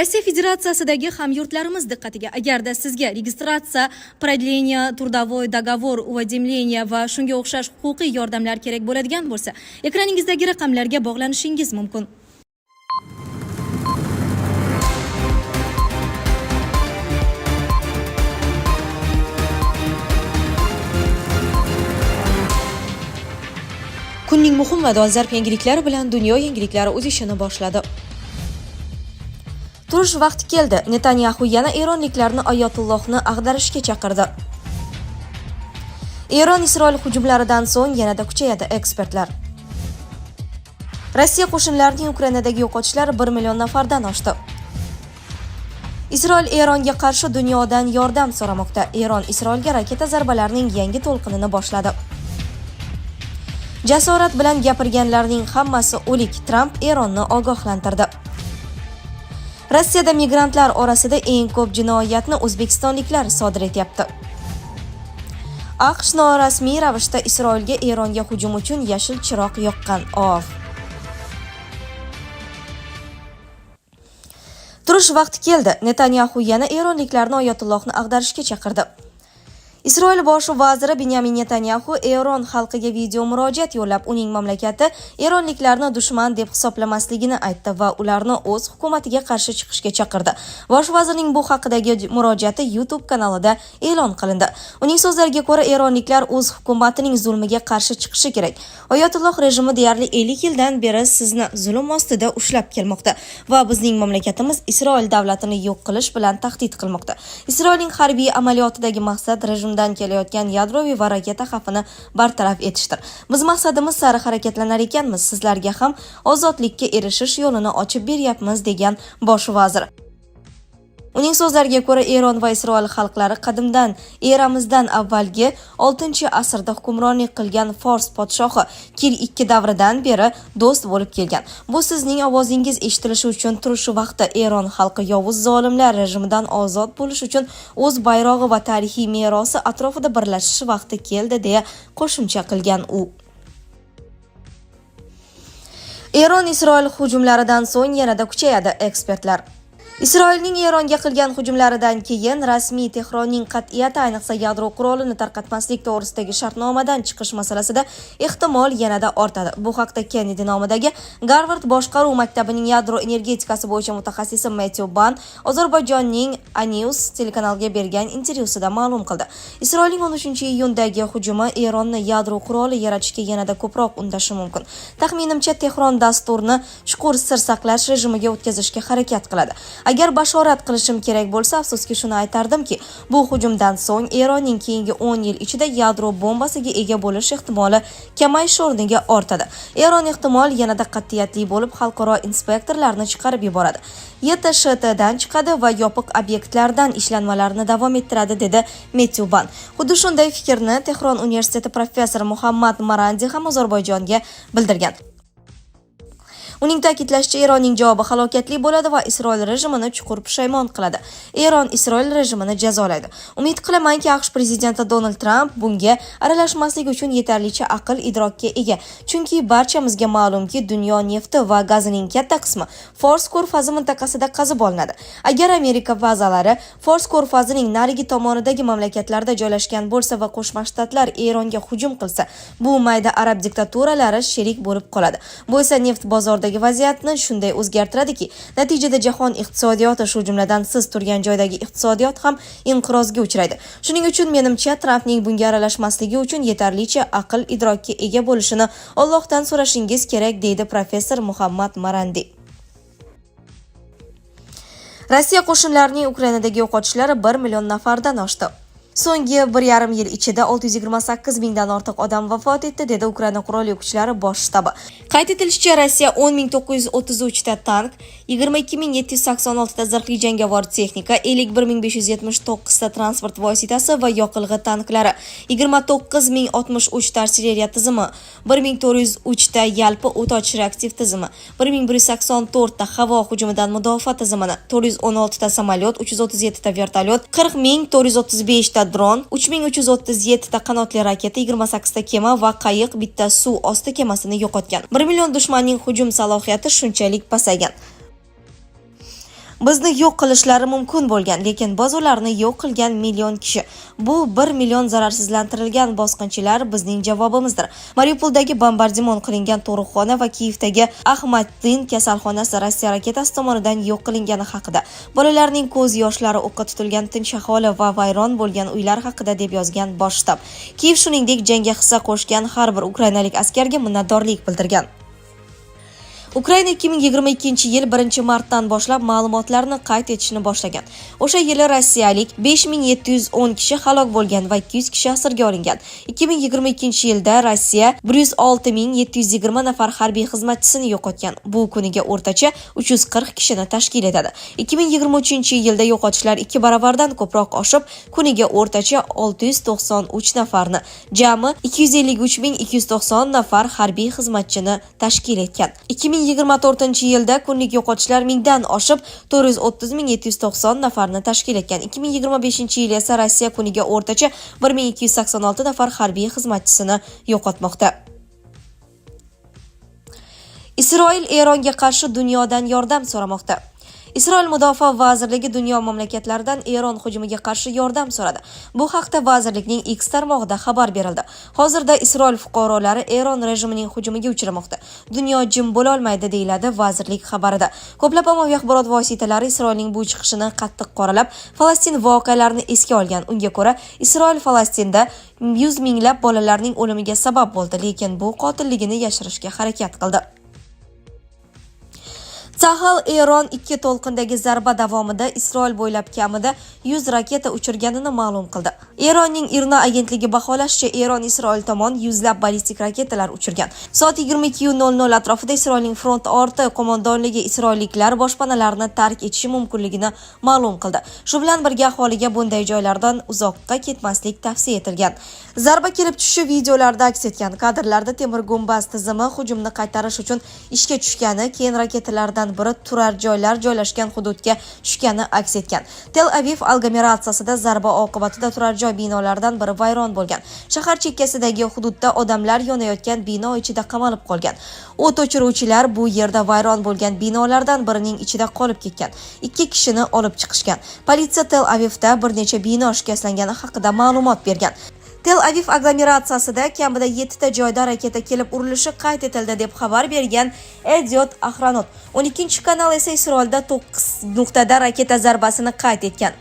Rossiya Federatsiyasidagi hamyurtlarimiz diqqatiga, agarda sizga registratsiya, продление, трудовой договор, уведомление va shunga o'xshash huquqiy yordamlar kerak bo'ladigan bo'lsa, ekraningizdagi raqamlarga bog'lanishingiz mumkin. Kunning muhim va dolzarb yangiliklari bilan dunyo yangiliklari o'z ishini boshladi. Turish vaqti keldi. Netanyahu yana eronliklarni Oyatullohni ag'darishga chaqirdi. Eron Isroil hujumlaridan so'ng yanada kuchayadi, ekspertlar. Rossiya qo'shinlarining Ukrainadagi yo'qotishlari 1 million nafardan oshdi. Isroil Eronga qarshi dunyodan yordam so'ramoqda. Eron Isroilga raketa zarbalarining yangi to'lqinini boshladi. Jasorat bilan gapirganlarning hammasi o'lik. Tramp Eronni ogohlantirdi. Rossiyada migrantlar orasida eng ko'p jinoyatni o'zbekistonliklar sodir etyapti. AQSh norasmiy ravishda Isroilga Eronga hujum uchun yashil chiroq yoqqan. Turish vaqti keldi. Netanyahu yana eronliklarni Oyatullohni ag'darishga chaqirdi. Isroil bosh vaziri Benyamin Netanyahu Eron xalqiga video murojaat yo'llab, uning mamlakati eronliklarni dushman deb hisoblamasligini aytdi va ularni o'z hukumatiga qarshi chiqishga chaqirdi. Bosh vazirning bu haqidagi murojaati YouTube kanalida e'lon qilindi. Uning so'zlariga ko'ra, eronliklar o'z hukumatining zulmiga qarshi chiqishi kerak. Oyatulloh rejimi deyarli 50 yildan beri sizni zulm ostida ushlab kelmoqda va bizning mamlakatimiz Isroil davlatini yo'q qilish bilan tahdid qilmoqda. Isroilning harbiy amaliyotidagi maqsad rejim kelayotgan yadroviy va raketa xavfini bartaraf etishdir. Biz maqsadimiz sari harakatlanar ekanmiz. Sizlarga ham ozodlikka erishish yo'lini ochib beryapmiz, degan bosh vazir. Uning so'zlariga ko'ra, Eron va Isroil xalqlari qadimdan, eramizdan avvalgi 6-asrda hukmronlik qilgan Fors podshohi Kir II davridan beri do'st bo'lib kelgan. Bu sizning ovozingiz eshitilishi uchun turishi vaqti. Eron xalqi yovuz zolimlar rejimidan ozod bo'lish uchun o'z bayrog'i va tarixiy merosi atrofida birlashish vaqti keldi, deya qo'shimcha qilgan u. Eron Isroil hujumlaridan so'ng yanada kuchayadi, ekspertlar. Isroilning Eronga qilgan hujumlaridan keyin rasmiy Tehronning qat'iyati, ayniqsa yadro qurolini tarqatmaslik to'g'risidagi shartnomadan chiqish masalasida ehtimol yanada ortadi. Bu haqda Kennedy nomidagi Garvard boshqaruv maktabining yadro energetikasi bo'yicha mutaxassisi Matthew Ban Ozarbayjonning Anews telekanaliga bergan intervyusida ma'lum qildi. Isroilning 13-iyundagi hujumi Eronni yadro quroli yaratishga yanada ko'proq undashi mumkin. Taxminimcha, Tehron dasturni chuqur sir saqlash rejimiga o'tkazishga harakat qiladi. Agar bashorat qilishim kerak bo'lsa, afsuski shuni aytardimki, bu hujumdan so'ng Eronning keyingi 10 yil ichida yadro bombasiga ega bo'lish ehtimoli kamayish o'rniga ortadi. Eron ehtimol yanada qat'iyatli bo'lib, xalqaro inspektorlarni chiqarib yuboradi. YTSHTdan chiqadi va yopiq obyektlardan ishlanmalarni davom ettiradi, dedi Matthew Ban. Xuddi shunday fikrni Tehron universiteti professori Muhammad Marandi ham Ozarbayjonga bildirgan. Uning ta'kidlashicha, Eronning javobi halokatli bo'ladi va Isroil rejimini chuqur pushaymon qiladi. Eron Isroil rejimini jazolaydi. Umid qilamanki, AQSh prezidenti Donald Tramp bunga aralashmaslik uchun yetarlicha aql idrokka ega. Chunki barchamizga ma'lumki, dunyo nefti va gazining katta qismi Fors ko'rfazi mintaqasida qazib olinadi. Agar Amerika bazalari Fors ko'rfazining narigi tomonidagi mamlakatlarda joylashgan bo'lsa va Qo'shma Shtatlar Eronga hujum qilsa, bu mayda arab diktaturalari sherik bo'lib qoladi. Bu esa neft bozoridagi vaziyatni shunday o'zgartiradiki, natijada jahon iqtisodiyoti, shu jumladan siz turgan joydagi iqtisodiyot ham inqirozga uchraydi. Shuning uchun menimcha, Trampning bunga aralashmasligi uchun yetarlicha aql idrokka ega bo'lishini Allohdan so'rashingiz kerak, deydi professor Muhammad Marandi. Rossiya qo'shinlarining Ukrainadagi yo'qotishlari 1 million nafardan oshdi. So'nggi 1,5 yil ichida 628 mingdan ortiq odam vafot etdi, dedi Ukraina qurolli kuchlari bosh shtabi. Qayd etilishicha, Rossiya 10.933 ta tank, 22.786 ta zirhli jangovar texnika, 51.579 ta transport vositasi va yoqilg'i tanklari, 29.063 ta artilleriya tizimi, 1.403 ta yalpi o't ochish reaktiv tizimi, 1.184 ta havo hujumidan mudofaa tizimini, 416 ta samolyot, 337 ta vertolyot, 40.435 ta dron, 3337 ta qanotli raketa, 28 ta kema va qayiq, bitta suv osti kemasini yo'qotgan. 1 million dushmanning hujum salohiyati shunchalik pasaygan. Bizni yo'q qilishlari mumkin bo'lgan, lekin biz ularni yo'q qilgan million kishi. Bu 1 million zararsizlantirilgan bosqinchilar bizning javobimizdir. Mariupoldagi bombardimon qilingan tug'ruqxona va Kiyevdagi Ahmadin kasalxonasi Rossiya raketasi tomonidan yo'q qilingani haqida, bolalarning ko'z yoshlari o'qqa tutilgan tinch aholi va vayron bo'lgan uylar haqida deb yozgan bosh shtab. Kiyev shuningdek jangga hissa qo'shgan har bir ukrainalik askarga minnatdorlik bildirgan. Ukraina 2022-yil 1-martdan boshlab ma'lumotlarni qayd etishni boshlagan. O'sha yili rossiyalik 5710 kishi halok bo'lgan va 200 kishi asirga olingan. 2022-yilda Rossiya 106720 nafar harbiy xizmatchisini yo'qotgan. Bu kuniga o'rtacha 340 kishini tashkil etadi. 2023-yilda yo'qotishlar 2 baravardan ko'proq oshib, kuniga o'rtacha 693 nafarni, jami 253290 nafar harbiy xizmatchini tashkil etgan. 2024-yilda kunlik yo'qotishlar 1000 dan oshib 430790 nafarni tashkil etgan. 2025-yil esa Rossiya kuniga o'rtacha 1286 nafar harbiy xizmatchisini yo'qotmoqda. Isroil Eronga qarshi dunyodan yordam so'ramoqda. Isroil Mudofaa vazirligi dunyo mamlakatlaridan Eron hujumiga qarshi yordam so'radi. Bu haqda vazirlikning X tarmog'ida xabar berildi. Hozirda Isroil fuqarolari Eron rejimining hujumiga uchramoqda. Dunyo jim bo'la olmaydi, deyiladi vazirlik xabarida. Ko'plab ommaviy axborot vositalari Isroilning bu chiqishini qattiq qoralab, Falastin voqealarini esga olgan. Unga ko'ra, Isroil Falastinda 100 minglab bolalarning o'limiga sabab bo'ldi, lekin bu qotilligini yashirishga harakat qildi. Sahal Eron 2 to'lqindagi zarba davomida Isroil bo'ylab kamida 100 raketa uchirganini ma'lum qildi. Eronning IRNA agentligi baholashicha, Eron Isroil tomon yuzlab ballistik raketalar uchirgan. Soat 22:00 atrofida Isroilning front orti qo'mondonligi isroilliklar boshpanalarini tark etishi mumkinligini ma'lum qildi. Shu bilan birga aholiga bunday joylardan uzoqqa ketmaslik tavsiya etilgan. Zarba kelib tushishi videolarda aks etgan. Kadrlarda temir gumbaz tizimi hujumni qaytarish uchun ishga tushgani, keyin raketalardan biri turar joylar joylashgan hududga tushgani aks etgan. Tel Aviv aglomeratsiyasida zarba oqibatida turar joy binolaridan biri vayron bo'lgan. Shahar chekkasidagi hududda odamlar yonayotgan bino ichida qamalib qolgan. O't o'chiruvchilar bu yerda vayron bo'lgan binolardan birining ichida qolib ketgan. 2 kishini olib chiqishgan. Politsiya Tel Avivda bir necha bino shikastlangani haqida ma'lumot bergan. Tel Aviv aglomeratsiyasida kamida 7 ta joyda raketa kelib urilishi qayd etildi deb xabar bergan Ediot Ahronot. 12-kanal esa Isroilda 9 nuqtada raketa zarbasini qayd etgan.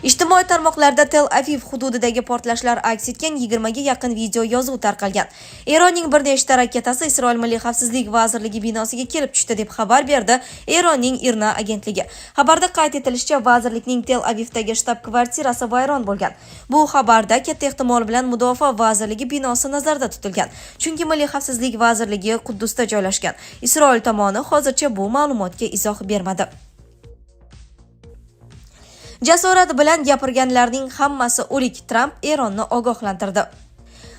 Ijtimoiy tarmoqlarda Tel Aviv hududidagi portlashlar aks etgan 20 ga yaqin video yozuv tarqalgan. Eronning bir nechta raketasi Isroil Milliy xavfsizlik vazirligi binosiga kelib tushdi deb xabar berdi Eronning IRNA agentligi. Xabarda qayd etilishicha, vazirlikning Tel Avivdagi shtab-kvartirasi vayron bo'lgan. Bu xabarda katta ehtimol bilan Mudofaa vazirligi binosi nazarda tutilgan. Chunki Milliy xavfsizlik vazirligi Quddusda joylashgan. Isroil tomoni hozircha bu ma'lumotga izoh bermadi. Jasorat bilan gapirganlarning hammasi o'lik. Tramp Eronni ogohlantirdi.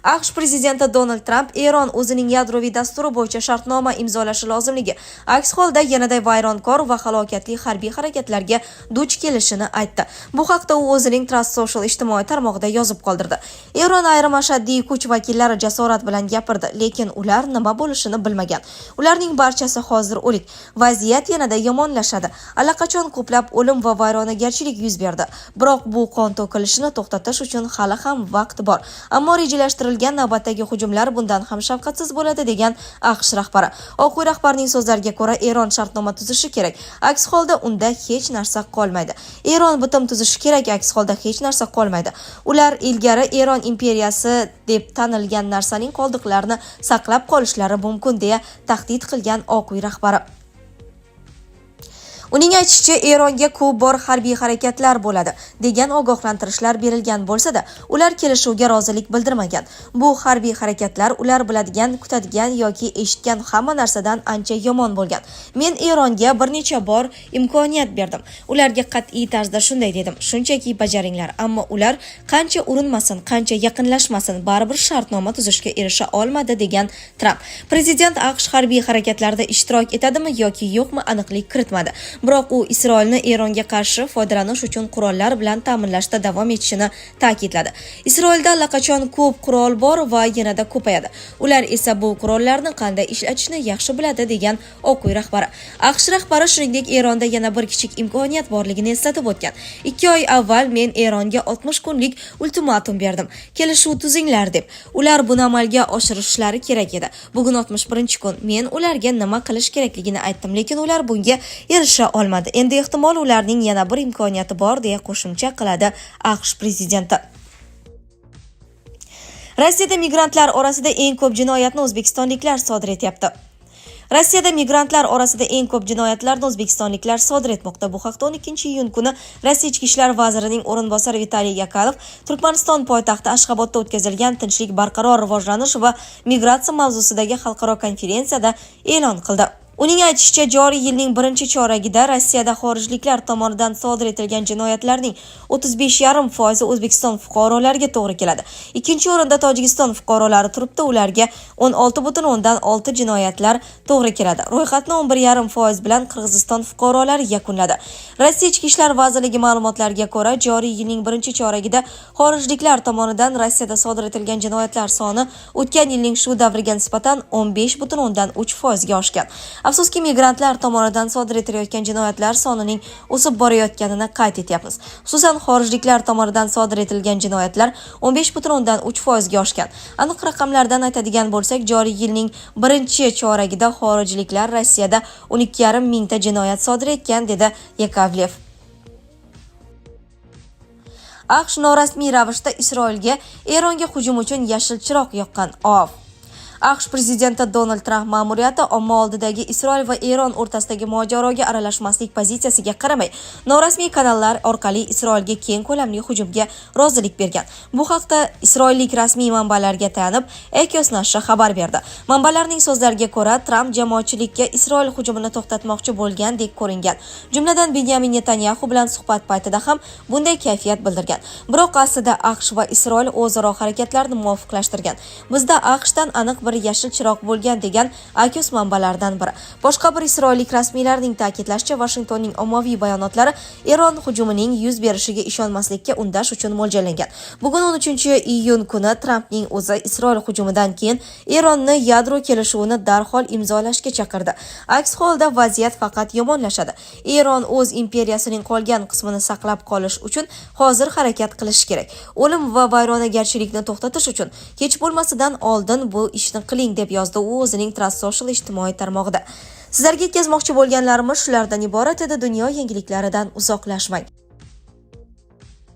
AQSh prezidenti Donald Tramp Eron o'zining yadroviy dasturi bo'yicha shartnoma imzolashi lozimligi, aks holda yanada vayronkor va halokatli harbiy harakatlarga duch kelishini aytdi. Bu haqda u o'zining Trust Social ijtimoiy tarmog'ida yozib qoldirdi. Eron ayrim ashaddiy kuch vakillari jasorat bilan gapirdi, lekin ular nima bo'lishini bilmagan. Ularning barchasi hozir o'lik. Vaziyat yanada yomonlashadi. Allaqachon ko'plab o'lim va vayronagarchilik yuz berdi. Biroq bu qon to'kilishini to'xtatish uchun hali ham vaqt bor. Ammo rejalashtirilgan navbatdagi hujumlar bundan ham shafqatsiz bo'ladi, degan AQSh rahbari. Oq uy rahbarining so'zlariga ko'ra, Eron shartnoma tuzishi kerak. Aks holda unda hech narsa qolmaydi. Eron bitim tuzishi kerak, aks holda hech narsa qolmaydi. Ular ilgari Eron imperiyasi deb tanilgan narsaning qoldiqlarini saqlab qolishlari mumkin, deya tahdid qilgan Oq uy rahbari. Uning aytishicha, Eronga ko'p bor harbiy harakatlar bo'ladi degan ogohlantirishlar berilgan bo'lsa-da, ular kelishuvga rozilik bildirmagan. Bu harbiy harakatlar ular biladigan, kutadigan yoki eshitgan hamma narsadan ancha yomon bo'lgan. Men Eronga bir necha bor imkoniyat berdim. Ularga qat'iy tarzda shunday dedim: shunchaki bajaringlar. Ammo ular qancha urinmasin, qancha yaqinlashmasin, baribir shartnoma tuzishga erisha olmadi, degan Tramp. Prezident AQSh harbiy harakatlarda ishtirok etadimi yoki yo'qmi aniqlik kiritmadi. Biroq u Isroilni Eronga qarshi foydalanish uchun qurollar bilan ta'minlashda davom etishini ta'kidladi. Isroilda allaqachon ko'p qurol bor va yanada ko'payadi. Ular esa bu qurollarni qanday ishlatishni yaxshi biladi degan Oq uy rahbari. AQSh rahbari shuningdek Eronda yana bir kichik imkoniyat borligini eslatib o'tgan. 2 oy avval men Eronga 60 kunlik ultimatum berdim. Kelishuv tuzinglar deb. Ular buni amalga oshirishlari kerak edi. Bugun 61-kun. Men ularga nima qilish kerakligini aytdim, lekin ular bunga erisha olmadi. Endi ehtimol ularning yana bir imkoniyati bor deya qo'shimcha qiladi AQSh prezidenti. Rossiyada migrantlar orasida eng ko'p jinoyatni o'zbekistonliklar sodir etyapti. Rossiyada migrantlar orasida eng ko'p jinoyatlarni o'zbekistonliklar sodir etmoqda. Bu haqda 12-iyun kuni Rossiya ichki ishlar vazirining o'rinbosari Vitaliy Yakalov Turkmaniston poytaxti Ashxobodda o'tkazilgan tinchlik barqaror rivojlanish va migratsiya mavzusidagi xalqaro konferensiyada e'lon qildi. Uning aytishicha, joriy yilning birinchi choragida Rossiyada xorijliklar tomonidan sodir etilgan jinoyatlarning 35,5% O'zbekiston fuqarolariga to'g'ri keladi. Ikkinchi o'rinda Tojikiston fuqarolari turibdi, ularga 16,6 jinoyatlar to'g'ri keladi. Ro'yxatni 11,5% bilan Qirg'iziston fuqarolari yakunladi. Rossiya ichki ishlar vazirligi ma'lumotlariga ko'ra, joriy yilning birinchi choragida xorijliklar tomonidan Rossiyada sodir etilgan jinoyatlar soni o'tgan yilning shu davriga nisbatan 15,3% ga oshgan. Afsuski, migrantlar tomonidan sodir etilayotgan jinoyatlar sonining o'sib borayotganini qayd etyapmiz. Xususan, xorijliklar tomonidan sodir etilgan jinoyatlar 15,3% ga oshgan. Aniq raqamlardan aytadigan bo'lsak, joriy yilning birinchi choragida xorijliklar Rossiyada 12,5 mingta jinoyat sodir etgan, dedi Yakovlev. AQSh norasmiy ravishda Isroilga Eronga hujum uchun yashil chiroq yoqqan. AQSh prezidenti Donald Tramp ma'muriyati omma oldidagi Isroil va Eron o'rtasidagi mojaroga aralashmaslik pozitsiyasiga qaramay, norasmiy kanallar orqali Isroilga keng ko'lamli hujumga rozilik bergan. Bu haqda isroillik rasmiy manbalarga tayanib, Axios nashri xabar berdi. Manbalarning so'zlariga ko'ra, Tramp jamoatchilikka Isroil hujumini to'xtatmoqchi bo'lgandek ko'ringan. Jumladan Benyamin Netanyahu bilan suhbat paytida ham bunday kayfiyat bildirgan. Biroq aslida AQSh va Isroil o'zaro harakatlarni muvofiqlashtirgan. Bizda AQShdan aniq bir yashil chiroq bo'lgan, degan Axios manbalaridan biri. Boshqa bir isroillik rasmiylarning ta'kidlashicha, Washingtonning ommaviy bayonotlari Eron hujumining yuz berishiga ishonmaslikka undash uchun mo'ljallangan. Bugun 13-iyun kuni Trampning o'zi Isroil hujumidan keyin Eronni yadro kelishuvini darhol imzolashga chaqirdi. Aks holda vaziyat faqat yomonlashadi. Eron o'z imperiyasining qolgan qismini saqlab qolish uchun hozir harakat qilish kerak. O'lim va vayronagarchilikni to'xtatish uchun hech bo'lmasidan oldin bu ishni qiling, deb yozdi u o'zining Trust Social ijtimoiy tarmog'ida. Sizlarga yetkazmoqchi bo'lganlarimiz shulardan iborat edi. Dunyo yangiliklaridan uzoqlashmang.